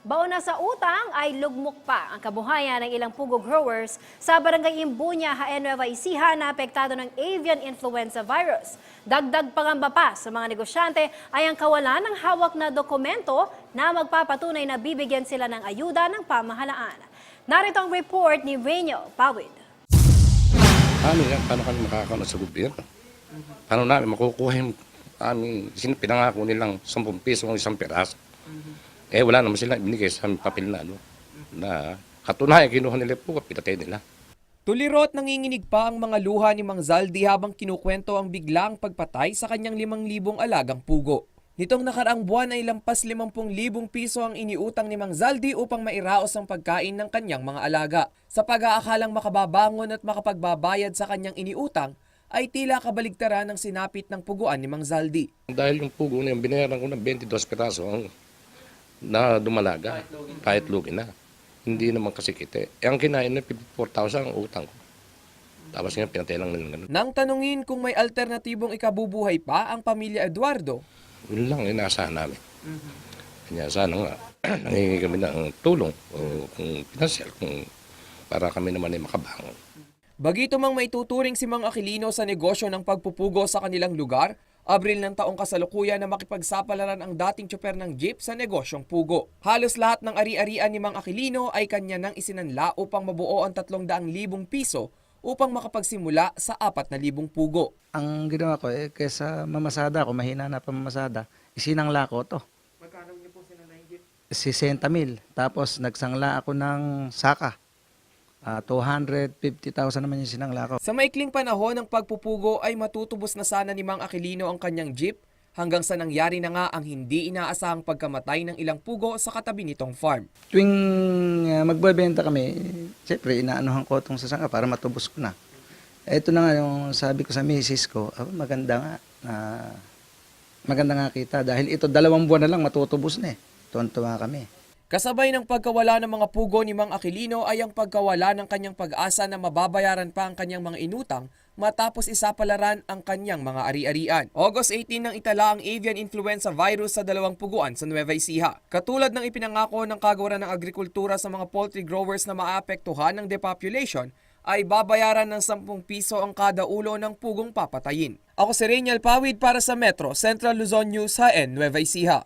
Baon na sa utang ay lugmok pa ang kabuhayan ng ilang pugo growers sa barangay Imbuña, Jaén, Nueva Ecija na apektado ng avian influenza virus. Dagdag pangamba pa sa mga negosyante ay ang kawalan ng hawak na dokumento na magpapatunay na bibigyan sila ng ayuda ng pamahalaan. Narito ang report ni Reynel Pawid. Paano kami makakaano sa gobyerno? Paano namin makukuha yung pinangako nilang 10 piso ng isang piraso? Wala naman sila binigay sa aming papel na na katunayan kinuha nila po, pinatay nila. Tulirot nanginginig pa ang mga luha ni Mang Zaldi habang kinukwento ang biglang pagpatay sa kanyang 5,000 alagang pugo. Nitong nakaraang buwan ay lampas 50,000 piso ang iniutang ni Mang Zaldi upang mairaos ang pagkain ng kanyang mga alaga. Sa pag-aakalang makababangon at makapagbabayad sa kanyang iniutang, ay tila kabaligtaran ng sinapit ng puguan ni Mang Zaldi. Dahil yung pugo na yung binayaran ko ng 22 piraso na dumalaga, kahit lugi na. Hindi naman kasi kite. Ang kinain na 54,000 ang utang ko. Tapos nga pinatay lang nila ganun. Nang tanungin kung may alternatibong ikabubuhay pa ang pamilya Eduardo, Yun lang inaasahan namin. Kanya sana nga, nangingi kami ng tulong o kung pinansyal, para kami naman ay makabangon. bagito mang maituturing si Mang Aquilino sa negosyo ng pagpupugo sa kanilang lugar, Abril ng taong kasalukuyan na makipagsapalaran ang dating tsoper ng jeep sa negosyong pugo. Halos lahat ng ari-arian ni Mang Aquilino ay kanya nang isinanla upang mabuo ang 300,000 piso upang makapagsimula sa 4,000 pugo. Ang ginawa ko, kaysa mamasada ako, mahina na pamamasada, isinangla ko to. Magkano niyo po sinanla yung jeep? 60,000. Tapos nagsangla ako ng saka. 250,000 naman yung sinangla ko. Sa maikling panahon ng pagpupugo ay matutubos na sana ni Mang Aquilino ang kanyang jeep hanggang sa nangyari na nga ang hindi inaasahang pagkamatay ng ilang pugo sa katabi nitong farm. Tuwing magbebenta kami, siyempre inaanuhan ko itong sasangka para matubos ko na. Ito na nga yung sabi ko sa misis ko, maganda nga, maganda nga kita dahil ito 2 buwan na lang matutubos na eh. Tuwan-tuwa kami. Kasabay ng pagkawala ng mga pugo ni Mang Aquilino ay ang pagkawala ng kanyang pag-asa na mababayaran pa ang kanyang mga inutang matapos isapalaran ang kanyang mga ari-arian. August 18 nang itala ang avian influenza virus sa 2 puguan sa Nueva Ecija. Katulad ng ipinangako ng Kagawaran ng Agrikultura sa mga poultry growers na maapektuhan ng depopulation, ay babayaran ng 10 piso ang kada ulo ng pugong papatayin. Ako si Reynel Pawid para sa Metro Central Luzon News, Jaén, Nueva Ecija.